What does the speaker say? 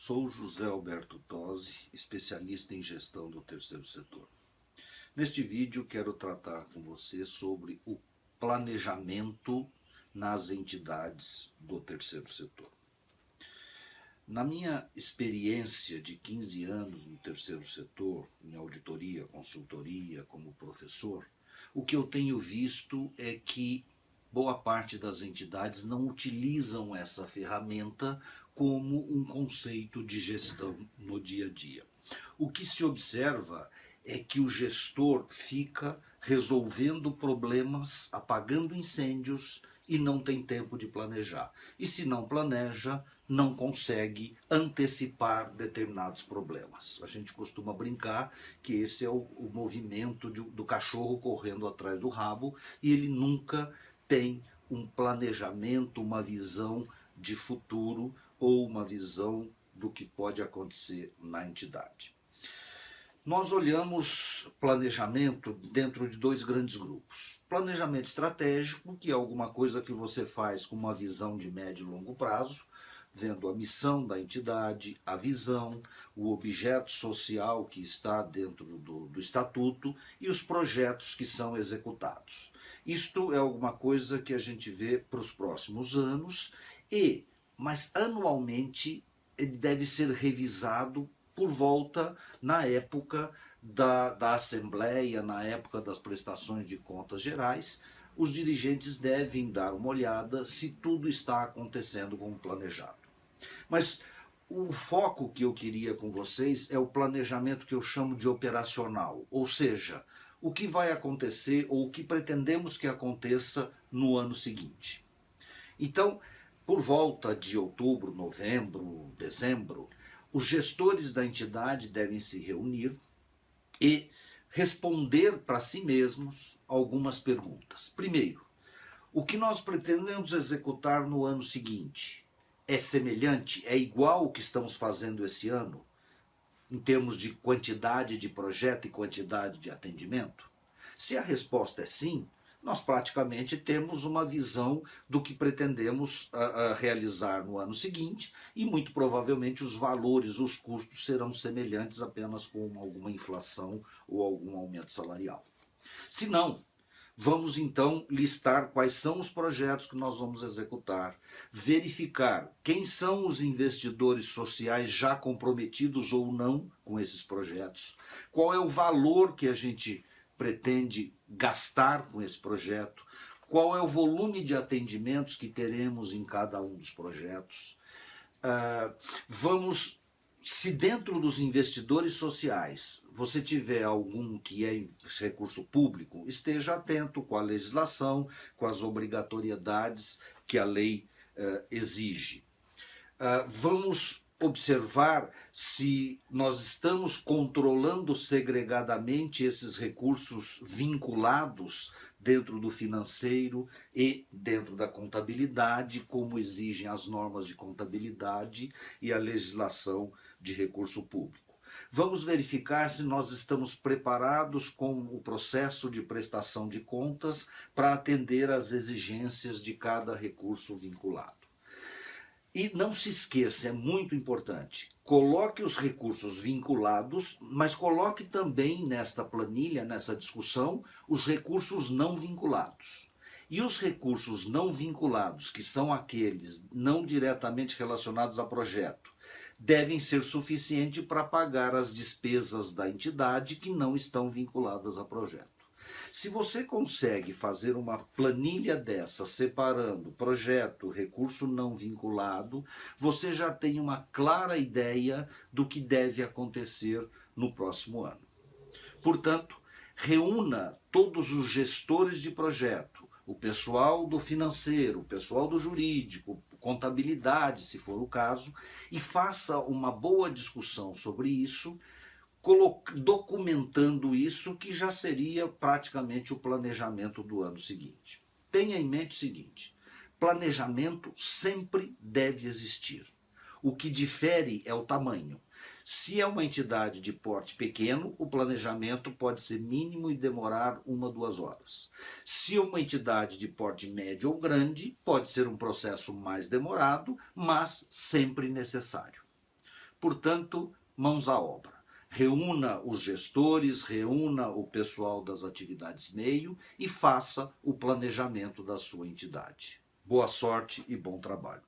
Sou José Alberto Tosi, especialista em gestão do terceiro setor. Neste vídeo quero tratar com você sobre o planejamento nas entidades do terceiro setor. Na minha experiência de 15 anos no terceiro setor, em auditoria, consultoria, como professor, o que eu tenho visto é que boa parte das entidades não utilizam essa ferramenta como um conceito de gestão no dia a dia. O que se observa é que o gestor fica resolvendo problemas, apagando incêndios e não tem tempo de planejar. E se não planeja, não consegue antecipar determinados problemas. A gente costuma brincar que esse é o movimento do cachorro correndo atrás do rabo e ele nunca tem um planejamento, uma visão de futuro ou uma visão do que pode acontecer na entidade. Nós olhamos planejamento dentro de dois grandes grupos. Planejamento estratégico, que é alguma coisa que você faz com uma visão de médio e longo prazo, vendo a missão da entidade, a visão, o objeto social que está dentro do estatuto e os projetos que são executados. Isto é alguma coisa que a gente vê para os próximos anos, mas anualmente ele deve ser revisado por volta na época da Assembleia, na época das prestações de contas gerais. Os dirigentes devem dar uma olhada se tudo está acontecendo como planejado. Mas o foco que eu queria com vocês é o planejamento que eu chamo de operacional, ou seja, o que vai acontecer ou o que pretendemos que aconteça no ano seguinte. Então, por volta de outubro, novembro, dezembro, os gestores da entidade devem se reunir e responder para si mesmos algumas perguntas. Primeiro, o que nós pretendemos executar no ano seguinte? É semelhante, é igual ao que estamos fazendo esse ano, em termos de quantidade de projeto e quantidade de atendimento? Se a resposta é sim, nós praticamente temos uma visão do que pretendemos realizar no ano seguinte e muito provavelmente os valores, os custos serão semelhantes apenas com alguma inflação ou algum aumento salarial. Se não, vamos então listar quais são os projetos que nós vamos executar, verificar quem são os investidores sociais já comprometidos ou não com esses projetos, qual é o valor que a gente pretende gastar com esse projeto, qual é o volume de atendimentos que teremos em cada um dos projetos. Se dentro dos investidores sociais você tiver algum que é recurso público, esteja atento com a legislação, com as obrigatoriedades que a lei exige. Vamos observar se nós estamos controlando segregadamente esses recursos vinculados dentro do financeiro e dentro da contabilidade, como exigem as normas de contabilidade e a legislação de recurso público. Vamos verificar se nós estamos preparados com o processo de prestação de contas para atender às exigências de cada recurso vinculado. E não se esqueça, é muito importante, coloque os recursos vinculados, mas coloque também nesta planilha, nessa discussão, os recursos não vinculados. E os recursos não vinculados, que são aqueles não diretamente relacionados a projeto, devem ser suficientes para pagar as despesas da entidade que não estão vinculadas a projeto. Se você consegue fazer uma planilha dessa, separando projeto, recurso não vinculado, você já tem uma clara ideia do que deve acontecer no próximo ano. Portanto, reúna todos os gestores de projeto, o pessoal do financeiro, o pessoal do jurídico, contabilidade, se for o caso, e faça uma boa discussão sobre isso, documentando isso, que já seria praticamente o planejamento do ano seguinte. Tenha em mente o seguinte: planejamento sempre deve existir. O que difere é o tamanho. Se é uma entidade de porte pequeno, o planejamento pode ser mínimo e demorar 1 a 2 horas. Se é uma entidade de porte médio ou grande, pode ser um processo mais demorado, mas sempre necessário. Portanto, mãos à obra. Reúna os gestores, reúna o pessoal das atividades meio e faça o planejamento da sua entidade. Boa sorte e bom trabalho.